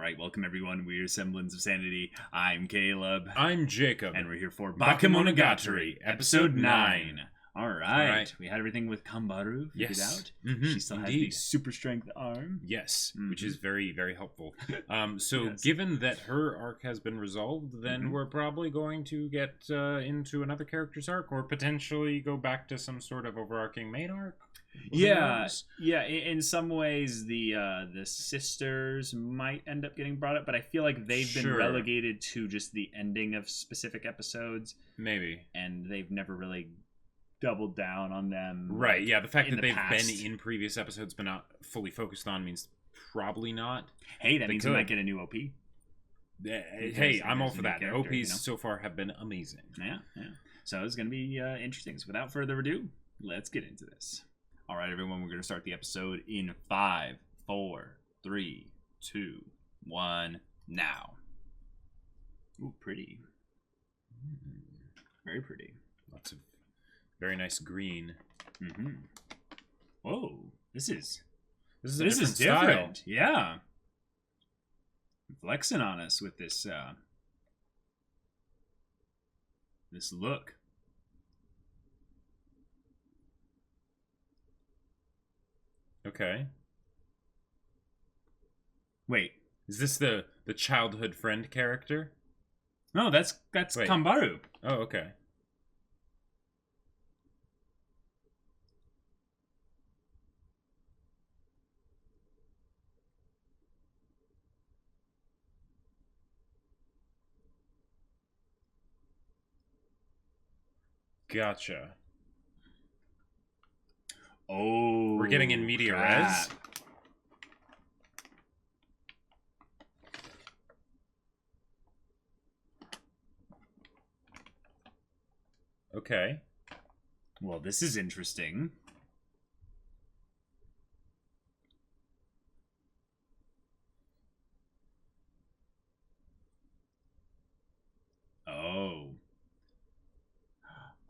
right, welcome everyone. We're Semblance of Sanity. I'm Caleb. I'm Jacob. And we're here for Bakemonogatari, episode 9. All right. We had everything with Kambaru figured out. She still has the super strength arm. Yes, which is very, very helpful. So Yes. given that her arc has been resolved, then we're probably going to get into another character's arc, or potentially go back to some sort of overarching main arc. Yeah. In some ways, the sisters might end up getting brought up, but I feel like they've been relegated to just the ending of specific episodes. Maybe. And they've never really doubled down on them. Right, yeah. The fact that they've been in previous episodes but not fully focused on means probably not. Hey, that means we might get a new OP. Hey, I'm all for that. OPs so far have been amazing. Yeah. So it's going to be interesting. So without further ado, let's get into this. All right, everyone, we're going to start the episode in 5, 4, 3, 2, 1, now. Ooh, pretty. Very pretty. Lots of very nice green. Whoa, this is different. Style. Yeah. Flexing on us with this this look. Okay. Wait, is this the childhood friend character? No, that's Kambaru. Oh, okay. Gotcha. Oh, we're getting in media res. Okay. Well, this is interesting.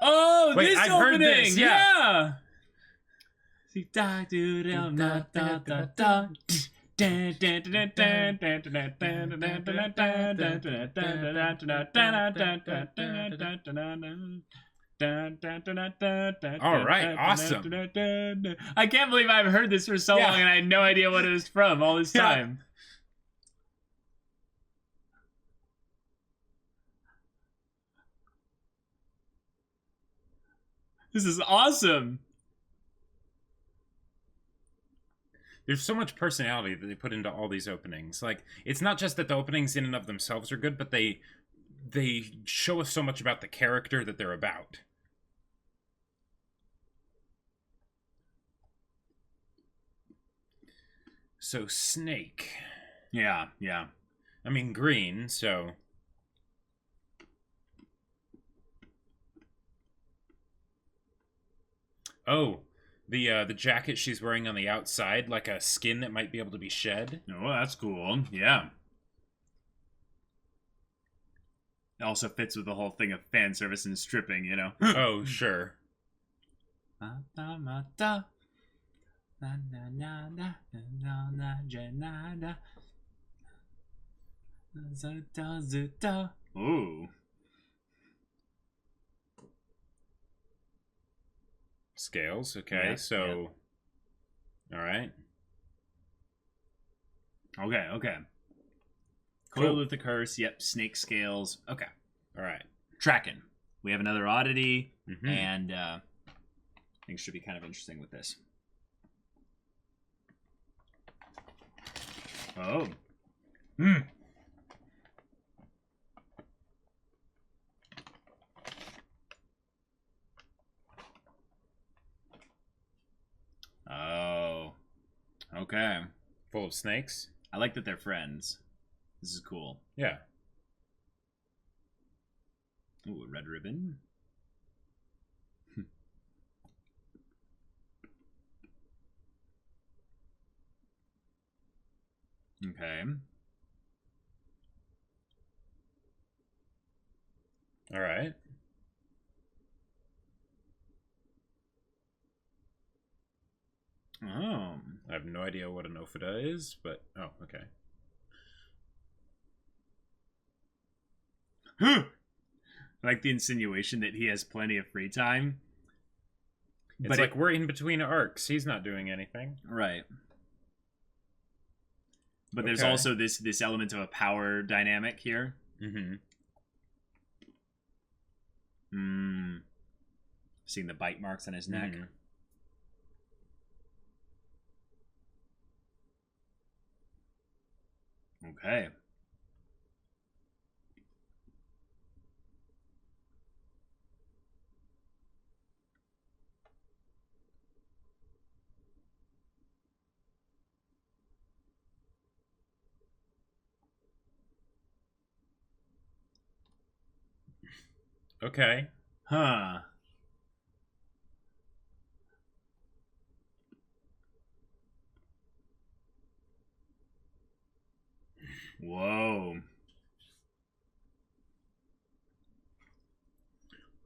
Oh, wait, this I've opening! Heard this, yeah. All right, awesome. I can't believe I've heard this for so long and I had no idea what it was from all this time. This is awesome. There's so much personality that they put into all these openings. Like, it's not just that the openings in and of themselves are good, but they show us so much about the character that they're about. So, Snake. Yeah. I mean, green, so... Oh, the jacket she's wearing on the outside, like a skin that might be able to be shed. Oh, that's cool. Yeah. It also fits with the whole thing of fan service and stripping, you know? Oh, sure. Ooh. Scales, okay, so... Yeah. Alright. Okay. Cool. Coiled with the curse, yep, snake scales. Okay. Alright. Tracking. We have another oddity, and things should be kind of interesting with this. Oh. Oh. Okay. Full of snakes? I like that they're friends. This is cool. Yeah. Ooh, a red ribbon. Okay. All right. Oh. I have no idea what an Ofida is, but... Oh, okay. Like the insinuation that he has plenty of free time. It's like we're in between arcs. He's not doing anything. Right. But there's also this element of a power dynamic here. Seeing the bite marks on his neck. Okay. Okay. Huh. Whoa.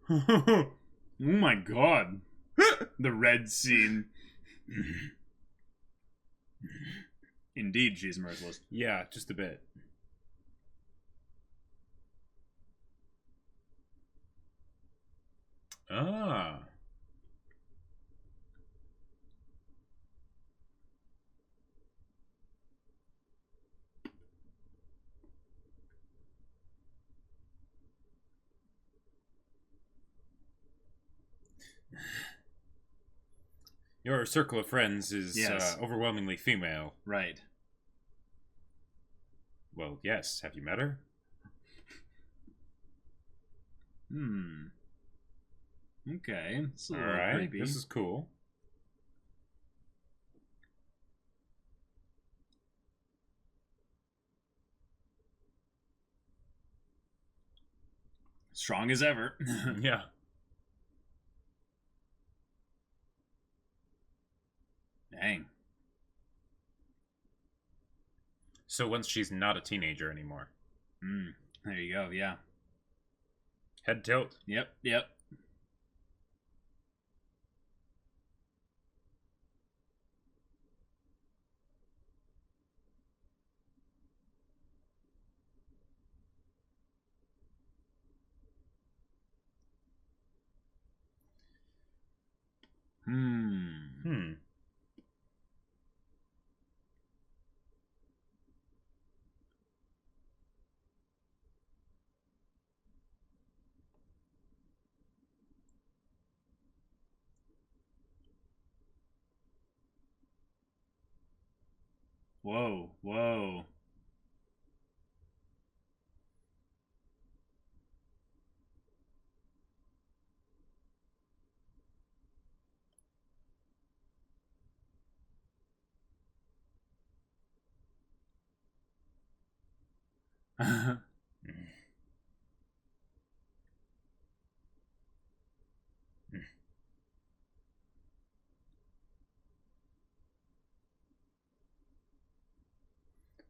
Oh my god. The red scene. Indeed, she's merciless. Yeah, just a bit. Ah. Your circle of friends is overwhelmingly female. Right. Well, yes. Have you met her? Okay. All right. Creepy. This is cool. Strong as ever. Yeah. Dang. So once she's not a teenager anymore. There you go, yeah. Head tilt. Yep. Whoa.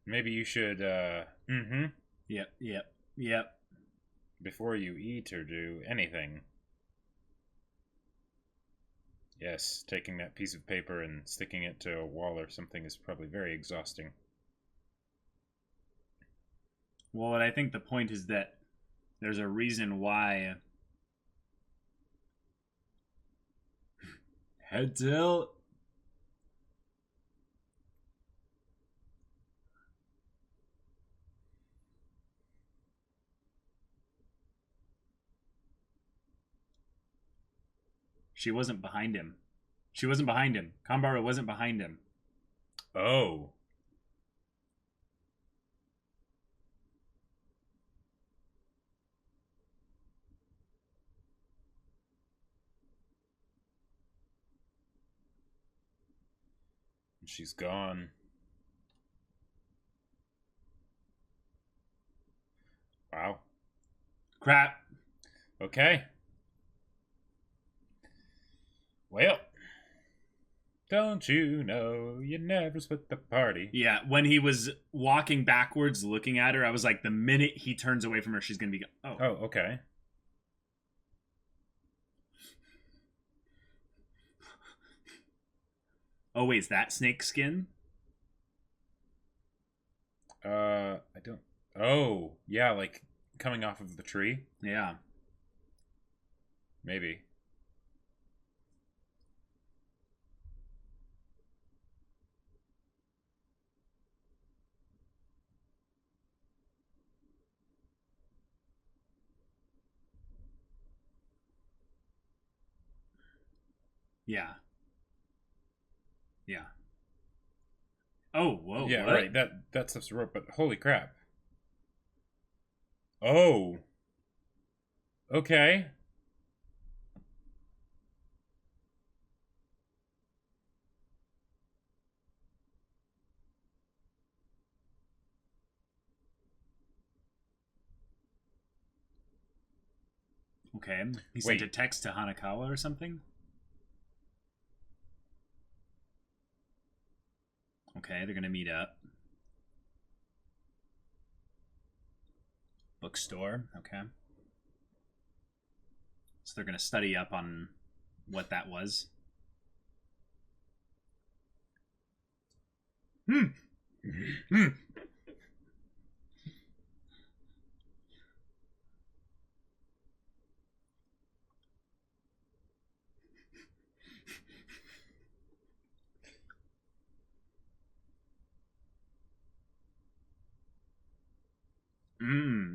Maybe you should, Yep. Before you eat or do anything. Yes, taking that piece of paper and sticking it to a wall or something is probably very exhausting. Well, I think the point is that there's a reason why... Head tilt. She wasn't behind him. Kanbara wasn't behind him. Oh. She's gone. Wow. Crap. Okay. Well, don't you know you never split the party? Yeah, when he was walking backwards looking at her, I was like, the minute he turns away from her, she's going to be... Oh, okay. Oh, wait, is that snake skin? I don't... Oh, yeah, like coming off of the tree? Yeah. Maybe. Yeah. Yeah. Oh, whoa, Yeah, what? right. That stuff's a rope, but holy crap. Oh. Okay. Okay. He sent a Wait. text to Hanakawa or something? Okay, they're gonna meet up. Bookstore, okay. So they're gonna study up on what that was. Hmm. Hmm. Hmm.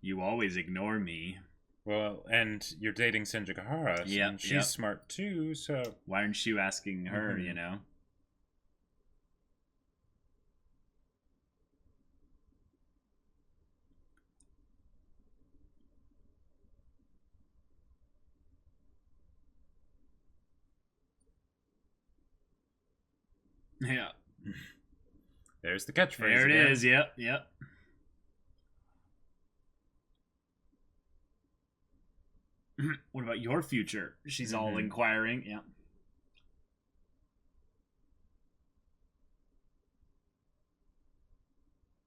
You always ignore me. Well, and you're dating Senjougahara, Yep, and she's yep. smart too, so... Why aren't you asking her, Mhm. you know? Yeah. There's the catchphrase There it again. is, yep, yep. What about your future? She's all Mhm. inquiring, yeah.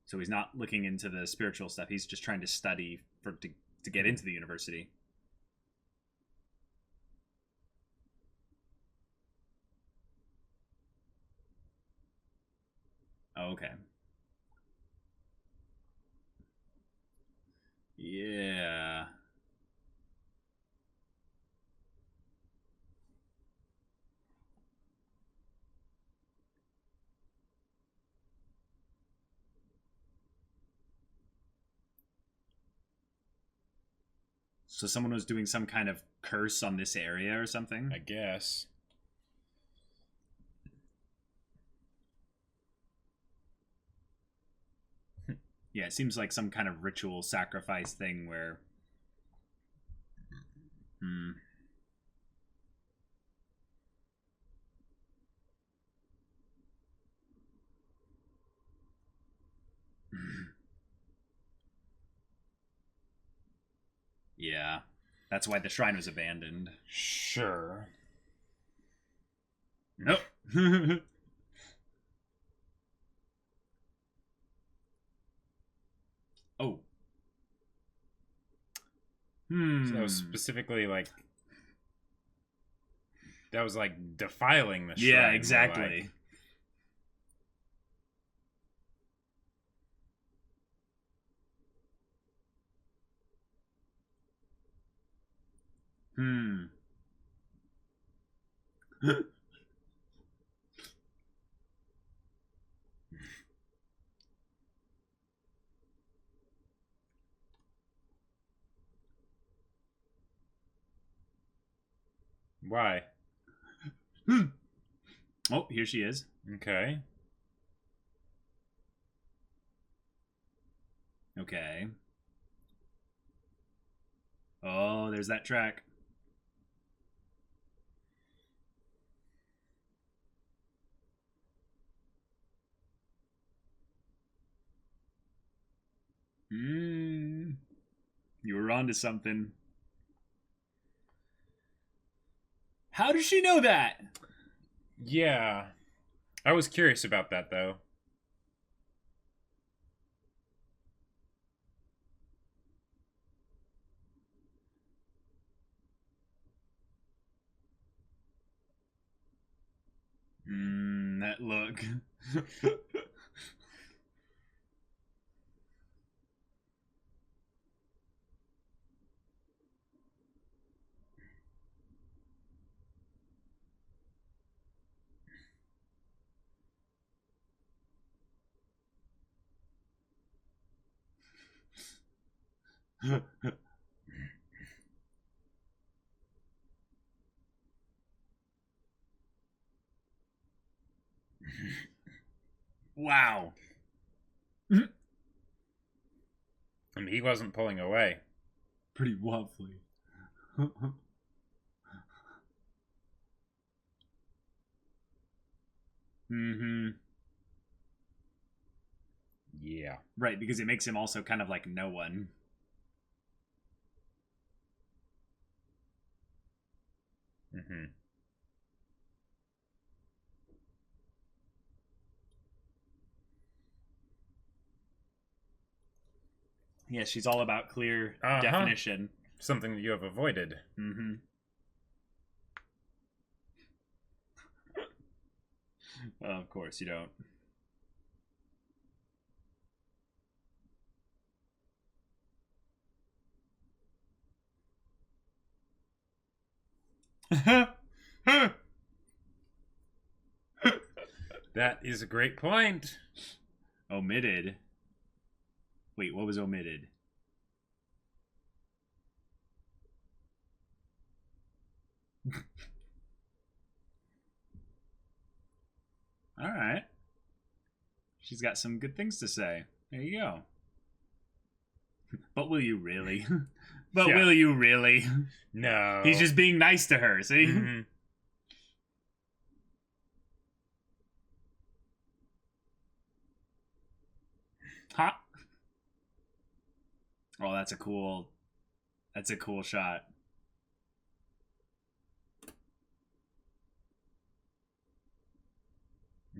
So he's not looking into the spiritual stuff. He's just trying to study to get into the university. Oh, okay. Yeah. So someone was doing some kind of curse on this area or something? I guess. Yeah, it seems like some kind of ritual sacrifice thing where... Hmm. Yeah. That's why the shrine was abandoned. Sure. Nope. Oh. So specifically, like... That was, like, defiling the shrine. Yeah, more exactly. like. Hmm. Why? Oh, here she is. Okay. Okay. Oh, there's that track. You were onto something. How does she know that? Yeah. I was curious about that, though. That look. Wow. And he wasn't pulling away. Pretty waffly. Mm-hmm. Yeah. Right, because it makes him also kind of like no one. Mm-hmm. Yeah, she's all about clear Uh-huh. definition. Something that you have avoided. Mm-hmm. Well, of course you don't. That is a great point. Omitted. Wait, what was omitted? All right. She's got some good things to say. There you go. But will you really? But Yeah. will you really? No. He's just being nice to her, see? Mm-hmm. Huh? Oh, that's a cool shot.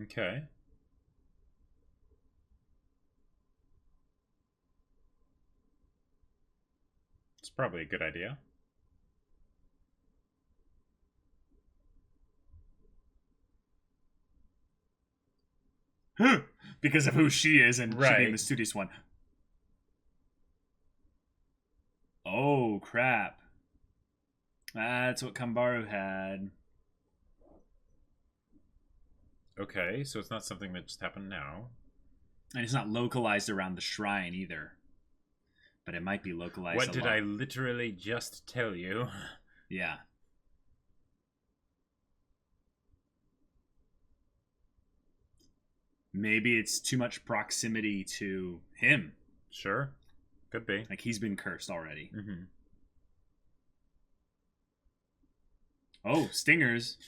Okay. It's probably a good idea. Because of who she is and she being Right. the studious one. Oh, crap. That's what Kambaru had. Okay, so it's not something that just happened now. And it's not localized around the shrine either. But it might be localized What a did lot. I literally just tell you? Yeah. Maybe it's too much proximity to him. Sure. Could be. Like he's been cursed already. Mm-hmm. Oh, stingers.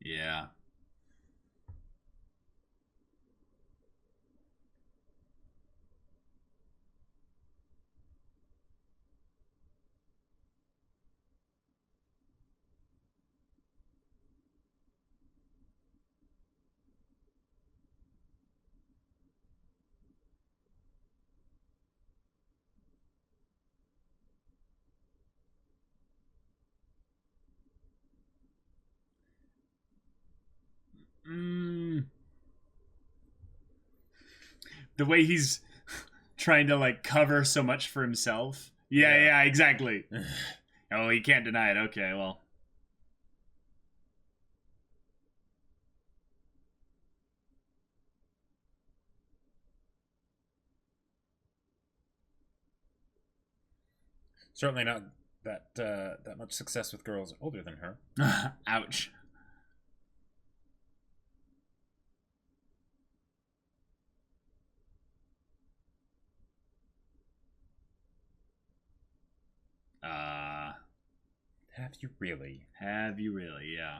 Yeah. The way he's trying to like cover so much for himself. Yeah, exactly. Oh, he can't deny it. Okay, well. Certainly not that much success with girls older than her. Ouch. Have you really? Have you really? Yeah.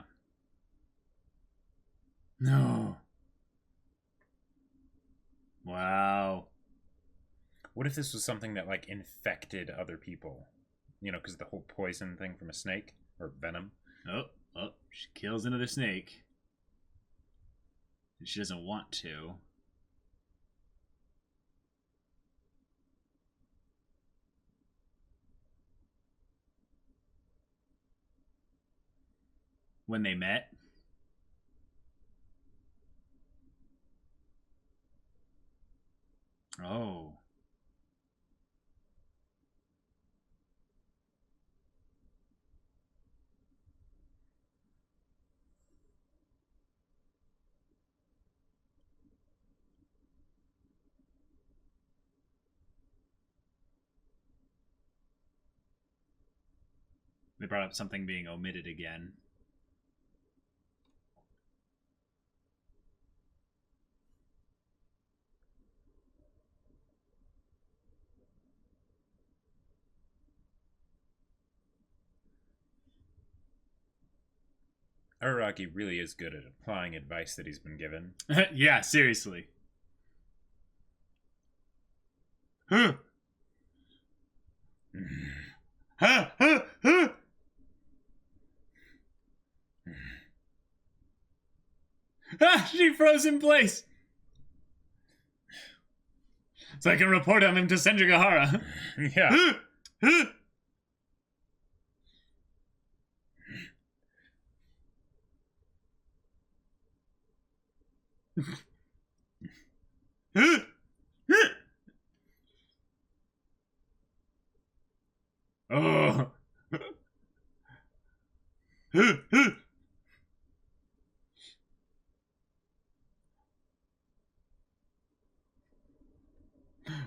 No. Wow. What if this was something that like infected other people? You know, because the whole poison thing from a snake or venom. Oh, she kills another snake. She doesn't want to. When they met? Oh. They brought up something being omitted again. Araragi really is good at applying advice that he's been given. Yeah, seriously. Huh. Huh, huh, huh. Ah, she froze in place. So I can report on him to Senjougahara. Yeah. Oh.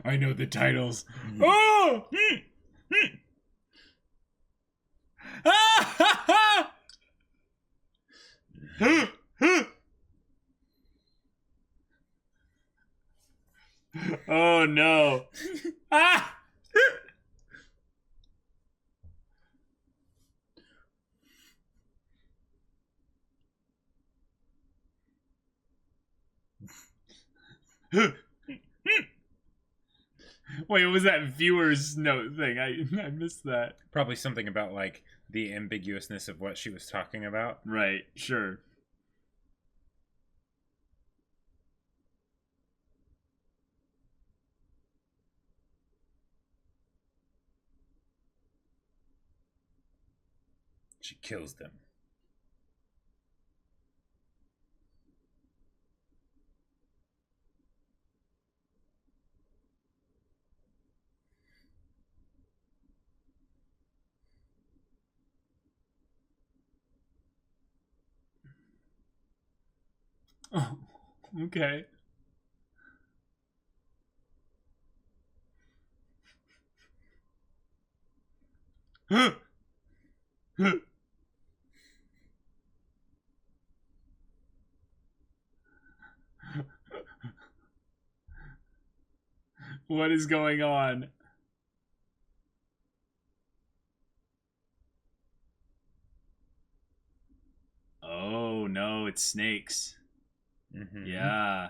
I know the titles. Oh! Oh no. Ah! Wait, what was that viewer's note thing? I missed that. Probably something about, like, the ambiguousness of what she was talking about. Right, sure. She kills them. Oh, okay. What is going on? Oh no, it's snakes. Mm-hmm. Yeah.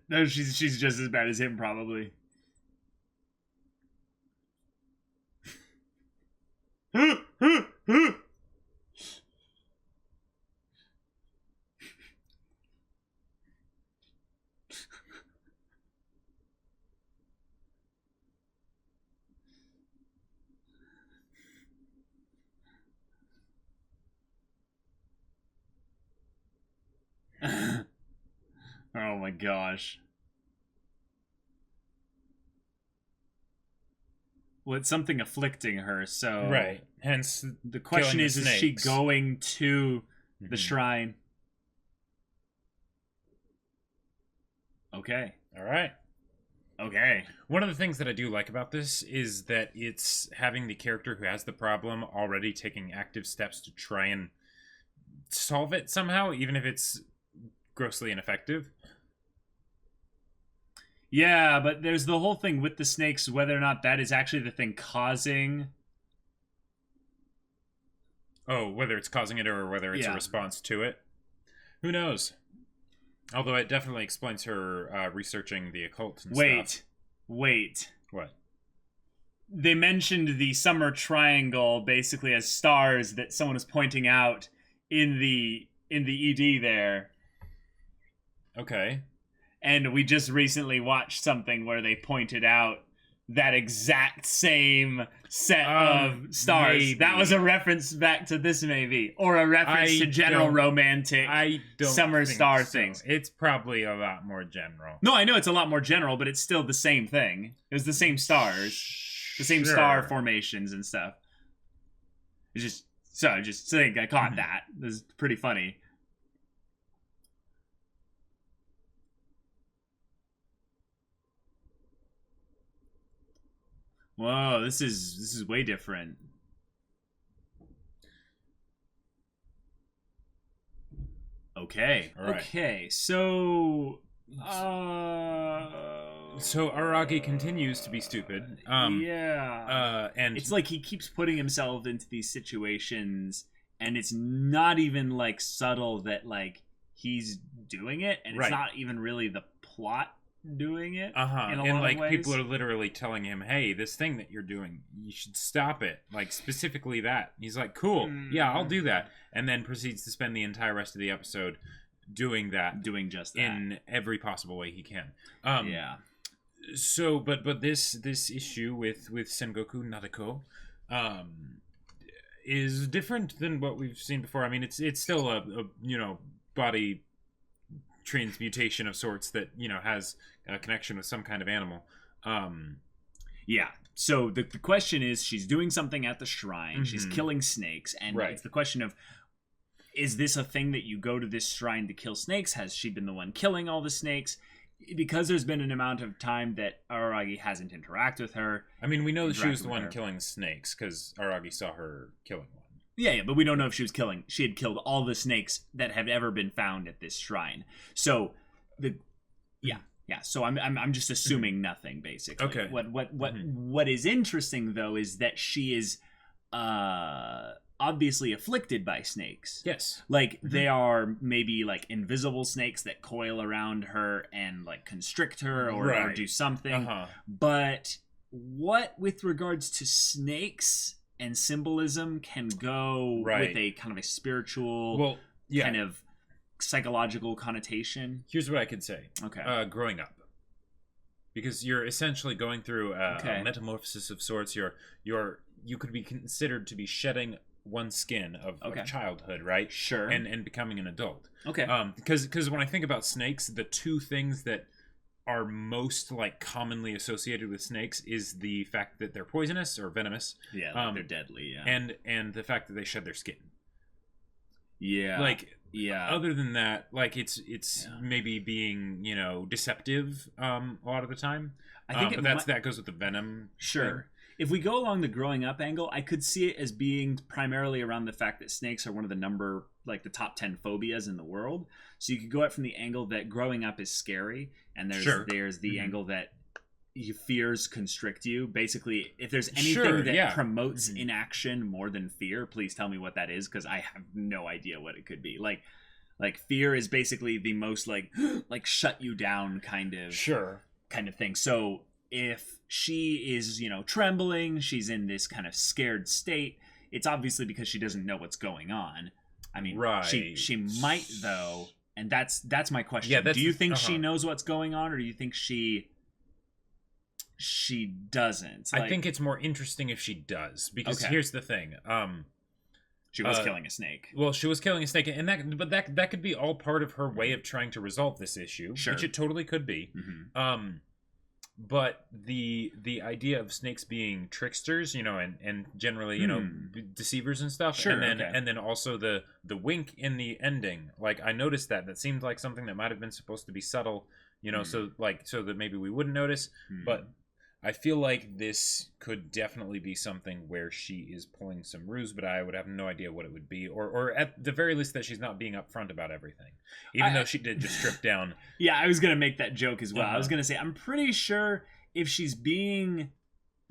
No, she's just as bad as him, probably. Oh my gosh. Well, it's something afflicting her, so... Right. Hence, The question killing is the she snakes. going to the Mhm. shrine? Okay. All right. Okay. One of the things that I do like about this is that it's having the character who has the problem already taking active steps to try and solve it somehow, even if it's grossly ineffective. Yeah, but there's the whole thing with the snakes, whether or not that is actually the thing causing Oh, whether it's causing it or whether it's a response to it. Who knows? Although it definitely explains her researching the occult and stuff. Wait. What? They mentioned the summer triangle basically as stars that someone was pointing out in the ED there. Okay. And we just recently watched something where they pointed out that exact same set of stars. Maybe. That was a reference back to this, maybe, or a reference to general romantic summer star things. It's probably a lot more general. No, I know it's a lot more general, but it's still the same thing. It was the same stars, the same star formations and stuff. It's just saying I caught that. It was pretty funny. Whoa, this is way different. Okay. All right. Okay. So Araragi continues to be stupid. Yeah. And it's like he keeps putting himself into these situations, and it's not even like subtle that like he's doing it, and it's not even really the plot doing it. And like people are literally telling him, hey, this thing that you're doing, you should stop it. Like specifically that. He's like, cool, yeah, I'll do that. And then proceeds to spend the entire rest of the episode doing just that in every possible way he can. Yeah. So but this issue with Sengoku Nadeko is different than what we've seen before. I mean, it's still a body transmutation of sorts that has a connection with some kind of animal. Yeah. So the question is, she's doing something at the shrine. She's killing snakes, and it's the question of, is this a thing that you go to this shrine to kill snakes? Has she been the one killing all the snakes? Because there's been an amount of time that Araragi hasn't interacted with her. I mean, we know that she was the one killing snakes because Araragi saw her killing one. Yeah, but we don't know if she had killed all the snakes that have ever been found at this shrine. So so I'm just assuming nothing, basically. Okay. What is interesting though is that she is obviously afflicted by snakes. Yes. Like they are maybe like invisible snakes that coil around her and like constrict her or do something. But what with regards to snakes and symbolism can go with a kind of a spiritual kind of psychological connotation? Here's what I could say. Okay. Growing up. Because you're essentially going through a metamorphosis of sorts. You could be considered to be shedding one skin of childhood, right? Sure. And becoming an adult. Okay. Because when I think about snakes, the two things that are most like commonly associated with snakes is the fact that they're poisonous or venomous. Yeah, like they're deadly. Yeah. And the fact that they shed their skin. Yeah. Other than that, like it's maybe being deceptive a lot of the time. I think that goes with the venom. Sure. Thing. If we go along the growing up angle, I could see it as being primarily around the fact that snakes are one of the top 10 phobias in the world. So you could go out from the angle that growing up is scary, and there's the angle that fears constrict you. Basically, if there's anything that promotes inaction more than fear, please tell me what that is, because I have no idea what it could be. Like fear is basically the most like shut you down kind of thing. So if she is, trembling, she's in this kind of scared state, it's obviously because she doesn't know what's going on. I mean, she might though, and that's my question. Yeah, do you think she knows what's going on, or do you think she doesn't? I think it's more interesting if she does, because here's the thing. She was killing a snake. Well, she was killing a snake, and that could be all part of her way of trying to resolve this issue, which it totally could be. But the idea of snakes being tricksters, and generally, deceivers and stuff, and then also the wink in the ending. Like I noticed that seemed like something that might have been supposed to be subtle, so that maybe we wouldn't notice. But I feel like this could definitely be something where she is pulling some ruse, but I would have no idea what it would be, or at the very least that she's not being upfront about everything, even though she did just strip down. Yeah, I was gonna make that joke as well. I was gonna say I'm pretty sure if she's being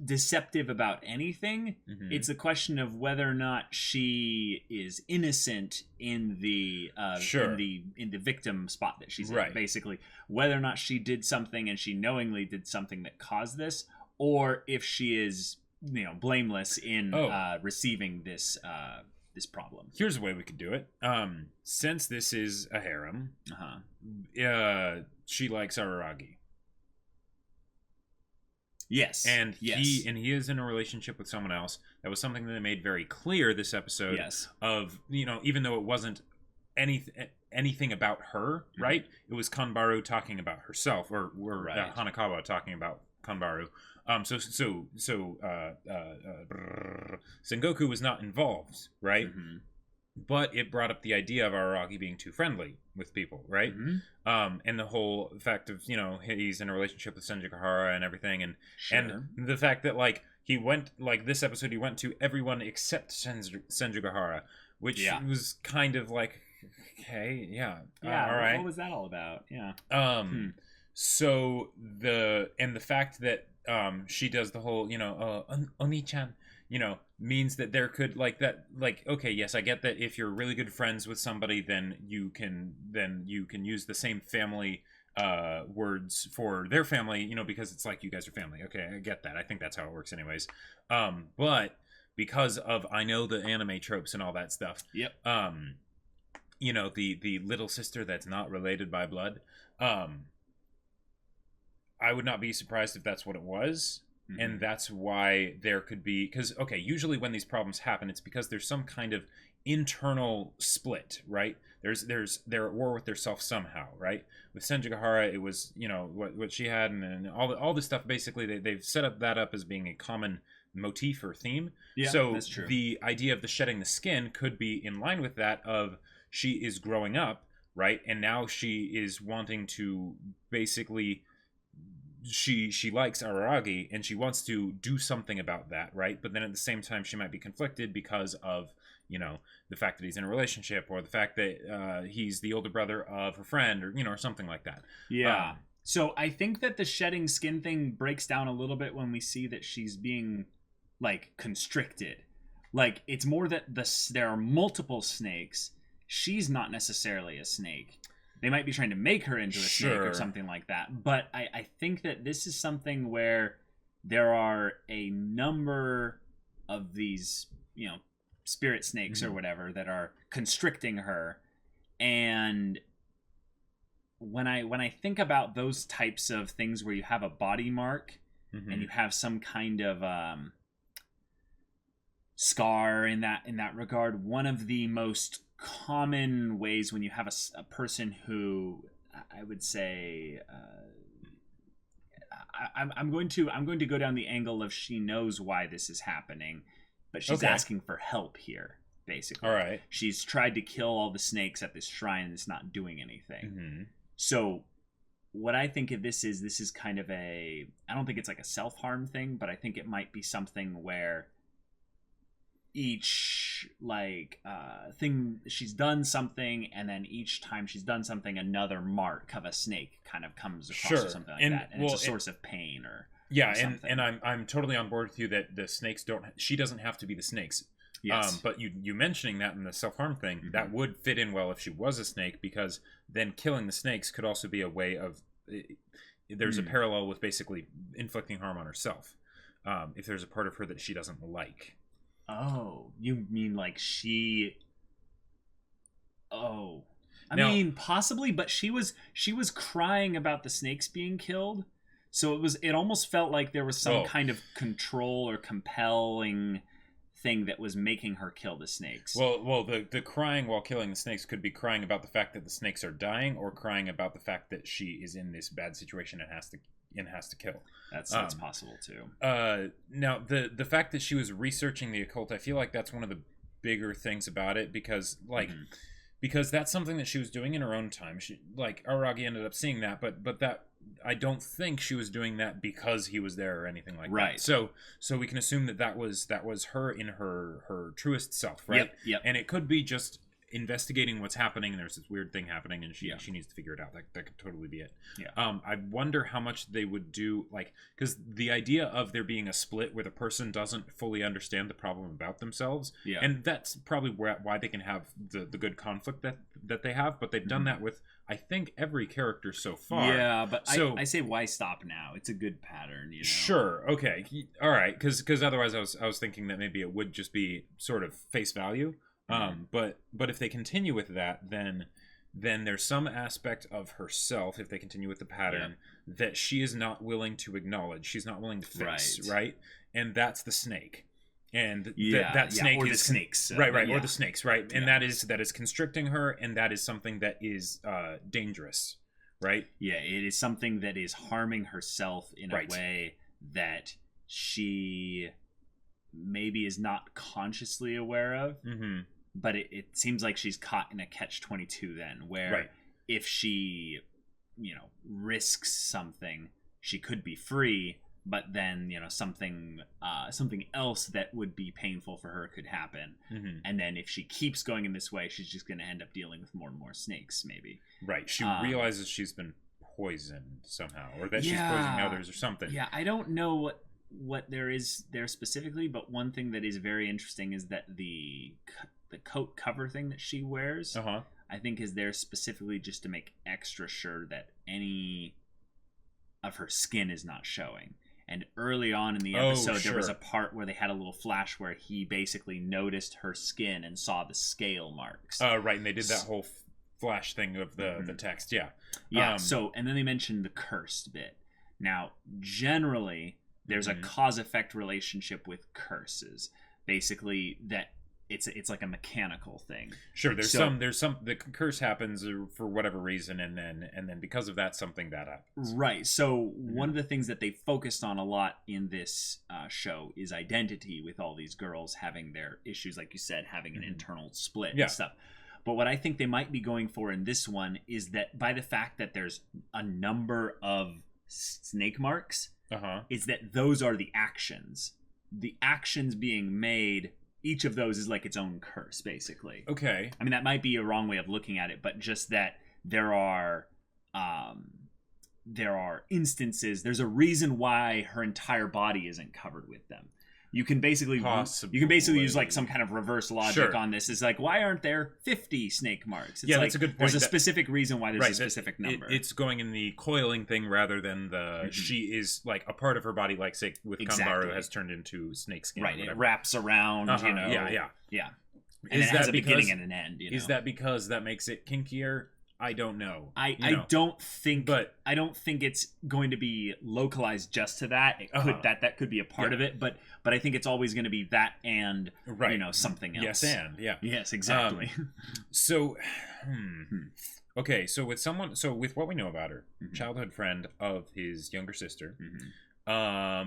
deceptive about anything. Mhm. It's a question of whether or not she is innocent in the Sure. in the victim spot that she's Right. in. Basically, whether or not she did something and she knowingly did something that caused this, or if she is blameless in receiving this this problem. Here's a way we could do it. Since this is a harem, she likes Araragi. Yes. And he is in a relationship with someone else. That was something that they made very clear this episode. Yes. Of, even though it wasn't anything about her, right? It was Kanbaru talking about herself, or Right. Hanakawa talking about Kanbaru. Sengoku was not involved, right? Mm-hmm. But it brought up the idea of Araragi being too friendly with people, right? Mm-hmm. And the whole fact of, he's in a relationship with Senjougahara and everything, and Sure. and the fact that he went this episode, he went to everyone except Senjougahara, which was kind of okay, yeah, all right. What was that all about? Yeah. So the fact that she does the whole Oni-chan, means that there could okay, yes, I get that if you're really good friends with somebody, then you can use the same family words for their family, because it's you guys are family. Okay, I get that. I think that's how it works anyways. But because of, I know the anime tropes and all that stuff. Yep. The little sister that's not related by blood. I would not be surprised if that's what it was. Mm-hmm. And that's why there could be, because, okay, usually when these problems happen, it's because there's some kind of internal split, right? They're at war with themselves somehow, right? With Senjougahara, it was, what she had, and all this stuff, basically, they've set that up as being a common motif or theme. Yeah, so that's true. The idea of the shedding the skin could be in line with that of she is growing up, right? And now she is wanting to basically... She likes Araragi and she wants to do something about that, right? But then at the same time she might be conflicted because of the fact that he's in a relationship, or the fact that he's the older brother of her friend, or or something like that. Yeah. So I think that the shedding skin thing breaks down a little bit when we see that she's being constricted. It's more that there are multiple snakes. She's not necessarily a snake. They might be trying to make her into a snake or something like that. But I think that this is something where there are a number of these, spirit snakes or whatever that are constricting her. And when I think about those types of things where you have a body mark and you have some kind of scar in that regard, one of the most common ways when you have a person who, I would say, I'm going to go down the angle of she knows why this is happening, but she's asking for help here, basically. All right. She's tried to kill all the snakes at this shrine and it's not doing anything. Mm-hmm. So what I think of this is kind of I don't think it's a self-harm thing, but I think it might be something where each thing she's done something, and then each time she's done something, another mark of a snake kind of comes across or something like that, and it's a source of pain or something. and I'm totally on board with you that the snakes she doesn't have to be the snakes. Yes. But you mentioning that in the self-harm thing, that would fit in well if she was a snake, because then killing the snakes could also be a way of there's a parallel with basically inflicting harm on herself, if there's a part of her that she doesn't like. Oh, you mean she... Oh. I mean, possibly, but she was crying about the snakes being killed. So it almost felt like there was some kind of control or compelling thing that was making her kill the snakes. Well, the crying while killing the snakes could be crying about the fact that the snakes are dying, or crying about the fact that she is in this bad situation and has to kill. That's possible too. Now the fact that she was researching the occult, I feel like that's one of the bigger things about it, because because that's something that she was doing in her own time. She Araragi ended up seeing that, but that I don't think she was doing that because he was there or anything like that. So we can assume that was her in her truest self, right? Yep. And it could be just investigating what's happening, and there's this weird thing happening, and she needs to figure it out. That could totally be it. I wonder how much they would do, like, because the idea of there being a split where the person doesn't fully understand the problem about themselves, and that's probably why they can have the good conflict that they have, but they've done that with, I think, every character so far. Yeah, but I say why stop now? It's a good pattern, you know? Sure, okay, all right, because otherwise I was thinking that maybe it would just be sort of face value. But if they continue with that, then there's some aspect of herself, if they continue with the pattern, that she is not willing to acknowledge. She's not willing to face, right? And that's the snake. And that snake or is the snakes, right, or the snakes, right? And that is constricting her, and that is something that is dangerous, right? Yeah, it is something that is harming herself in a way that she maybe is not consciously aware of. But it seems like she's caught in a catch-22 then, where if she, risks something, she could be free, but then, something else that would be painful for her could happen. And then if she keeps going in this way, she's just going to end up dealing with more and more snakes, maybe. Right. She realizes she's been poisoned somehow, or that she's poisoning others or something. Yeah, I don't know what there is there specifically, but one thing that is very interesting is that the coat cover thing that she wears, I think is there specifically just to make extra sure that any of her skin is not showing. And early on in the episode, there was a part where they had a little flash where he basically noticed her skin and saw the scale marks. Right, and they did that whole flash thing of the text, Yeah, so, and then they mentioned the cursed bit. Now, generally, there's a cause-effect relationship with curses. Basically, that it's like a mechanical thing. Sure, there's some the curse happens for whatever reason, and then because of that, something bad happens. Right. So one of the things that they focused on a lot in this show is identity, with all these girls having their issues, like you said, having an internal split and stuff. But what I think they might be going for in this one is that by the fact that there's a number of snake marks, is that those are the actions. The actions being made, each of those is like its own curse, basically. Okay. I mean, that might be a wrong way of looking at it, but just that there are instances, there's a reason why her entire body isn't covered with them. You can basically use like some kind of reverse logic on this. It's like, why aren't there 50 snake marks? It's like, that's a good point. There's a specific reason why there's a specific number. It's going in the coiling thing rather than the she is like a part of her body, like say with Kanbaru has turned into snake skin. Right, it wraps around, Yeah. And it has a beginning and an end. Is that because that makes it kinkier? I don't know. I don't think it's going to be localized just to that. It could that could be a part of it, but I think it's always going to be that and something else. Yes, exactly. So okay, so with what we know about her, childhood friend of his younger sister,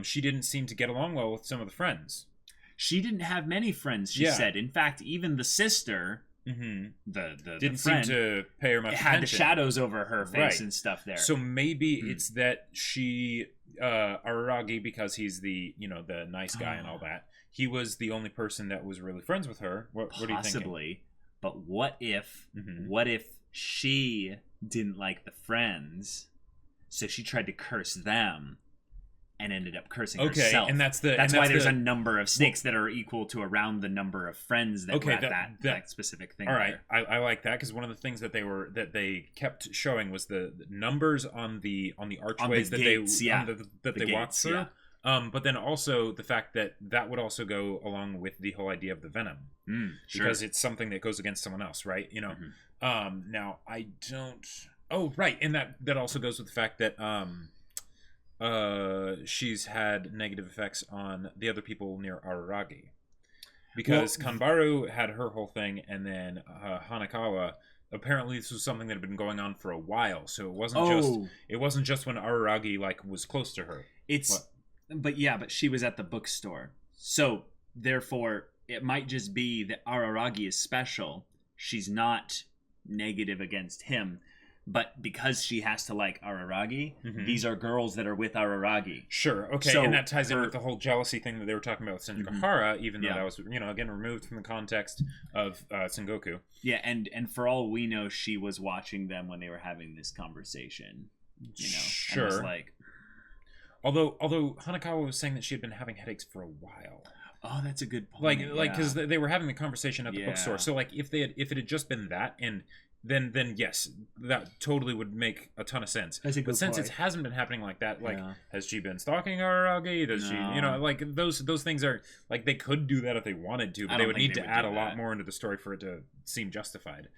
she didn't seem to get along well with some of the friends. She didn't have many friends, she said. In fact, even the sister, the didn't friend, seem to pay her much attention. Had the shadows over her face and stuff there. So maybe it's that she Araragi, because he's the nice guy and all that, he was the only person that was really friends with her. What are you thinking? Possibly. But what if she didn't like the friends, so she tried to curse them and ended up cursing herself? And that's why there's a number of snakes that are equal to around the number of friends that were at that specific thing. All right, I like that, because one of the things that they kept showing was the numbers on the archways that they walked through. But then also the fact that would also go along with the whole idea of the venom, because it's something that goes against someone else, right? Now I don't. Oh, right, and that also goes with the fact that she's had negative effects on the other people near Araragi, because Kanbaru had her whole thing, and then Hanakawa. Apparently, this was something that had been going on for a while, so it wasn't just when Araragi was close to her. But she was at the bookstore, so therefore it might just be that Araragi is special. She's not negative against him. but because she has to like Araragi, Mhm. these are girls that are with Araragi. Sure. Okay, So and that ties in her- with the whole jealousy thing that they were talking about with Senjougahara, even though Yeah. that was, again, removed from the context of Sengoku. Yeah, and for all we know, she was watching them when they were having this conversation. Sure. And was like, Although Hanakawa was saying that she had been having headaches for a while. oh, that's a good point. Like because they were having the conversation at the Yeah. bookstore. So like if it had just been that, and then yes, that totally would make a ton of sense. That's a But good since point. it hasn't been happening like that, like Yeah. has she been stalking Araragi? Does she, No. like those things are like they could do that if they wanted to, but I they don't would think need they to would add do a lot that. more into the story for it to seem justified.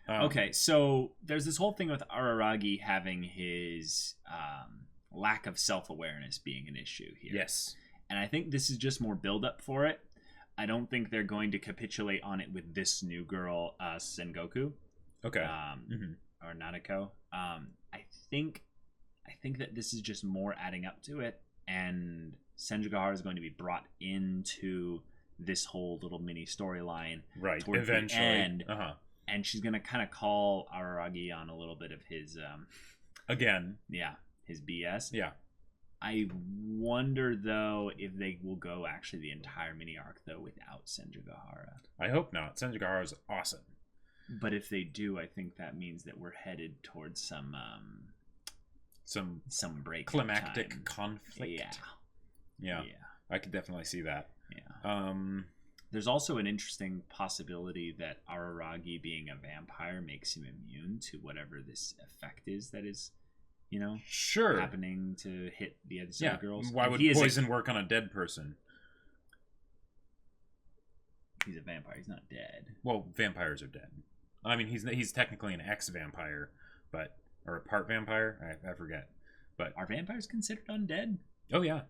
Okay, so there's this whole thing with Araragi having his lack of self-awareness being an issue here. Yes. And I think this is just more build-up for it. I don't think they're going to capitulate on it with this new girl, Sengoku. Okay. Or Nanako. I think that this is just more adding up to it, and Senjougahara is going to be brought into this whole little mini storyline Right. towards Eventually. the end, Uh-huh. and she's gonna kind of call Araragi on a little bit of his, Again. his BS. Yeah. I wonder though if they will go actually the entire mini arc though without Senjougahara. I hope not. Senjougahara is awesome. But if they do, I think that means that we're headed towards some break climactic time. conflict. Yeah. I could definitely see that. Yeah. There's also an interesting possibility that Araragi being a vampire makes him immune to whatever this effect is that is, Sure. happening to hit the other side of girls. Why And would he is poison work on a dead person? he's a vampire. He's not dead. Well, vampires are dead. I mean, he's technically an ex-vampire, or a part vampire. I forget. But Are vampires considered undead? oh yeah,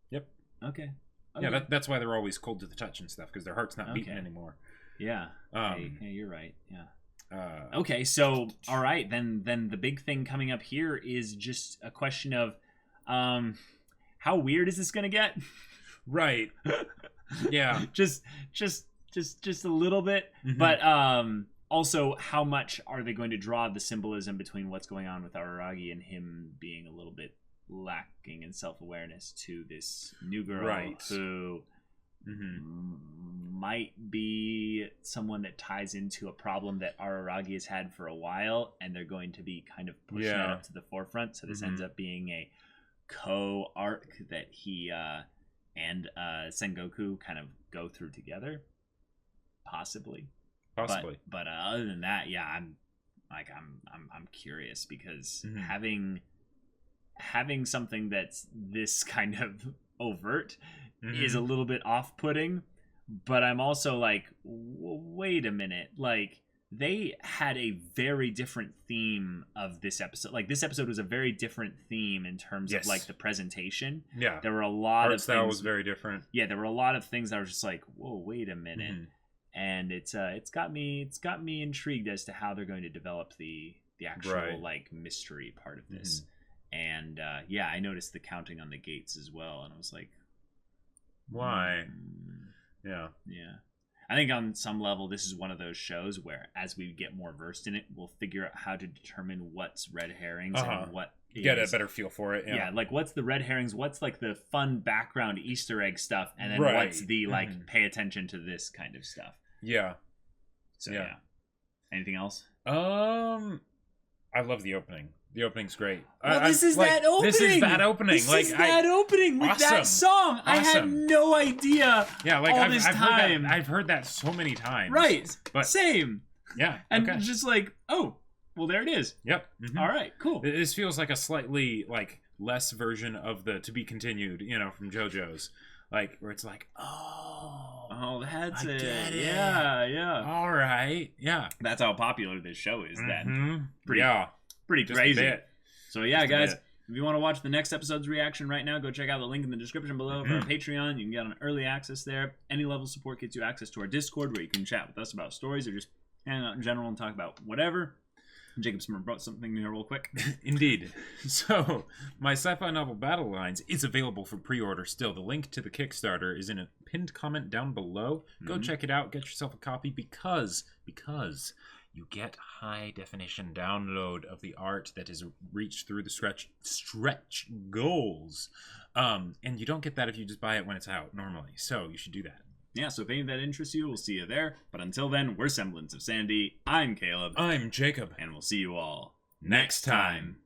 yep. Okay. Yeah, that's why they're always cold to the touch and stuff, because their heart's not beating Okay. anymore. Yeah. Hey, you're right. Yeah. Uh, Okay, so all right, then the big thing coming up here is just a question of how weird is this going to get? right. Yeah. just a little bit, Mhm. but also how much are they going to draw the symbolism between what's going on with Araragi and him being a little bit lacking in self-awareness to this new girl Right. who might be someone that ties into a problem that Araragi has had for a while, and they're going to be kind of pushing that Yeah. up to the forefront. So this ends up being a co-arc that he and Sengoku kind of go through together, possibly. Possibly. But other than that, yeah, I'm curious because having something that's this kind of overt is a little bit off-putting, but I'm also like, wait a minute, like they had a very different theme of this episode. Like this episode was a very different theme in terms of like the presentation. Yeah. There were a lot of style things. was very different. Yeah, there were a lot of things that I was just like, whoa, wait a minute. And it's got me intrigued as to how they're going to develop the actual like mystery part of this. And yeah, I noticed the counting on the gates as well, and I was like, why? Yeah. I think on some level this is one of those shows where as we get more versed in it, we'll figure out how to determine what's red herrings and what get a better feel for it. Yeah, like what's the red herrings, what's like the fun background Easter egg stuff, and then Right. what's the like pay attention to this kind of stuff. Yeah. So yeah. Anything else? I love the opening. The opening's great. Well, this is that opening. This is that opening. This is that opening with that song. I had no idea. Yeah, like I've I've heard that so many times. Right. But same. Yeah. And okay. just like, oh, well, there it is. Yep. All right. Cool. This feels like a slightly like less version of the to be continued, from JoJo's, like where it's like, oh, that's I it. get it. Yeah. All right. Yeah. That's how popular this show is. Then Yeah. pretty Just crazy. a bit. So yeah, Just a guys, bit. if you want to watch the next episode's reaction right now, go check out the link in the description below for our Patreon. You can get on early access there. Any level of support gets you access to our Discord where you can chat with us about stories or just hang out in general and talk about whatever. Jacob Smith brought something here real quick. Indeed. So, my sci-fi novel Battle Lines is available for pre-order still. The link to the Kickstarter is in a pinned comment down below. Go check it out. Get yourself a copy because you get high definition download of the art that is reached through the stretch goals. And you don't get that if you just buy it when it's out normally. So you should do that. Yeah, so if any of that interests you, we'll see you there. But until then, we're Semblance of Sanity. I'm Caleb. I'm Jacob. And we'll see you all next time.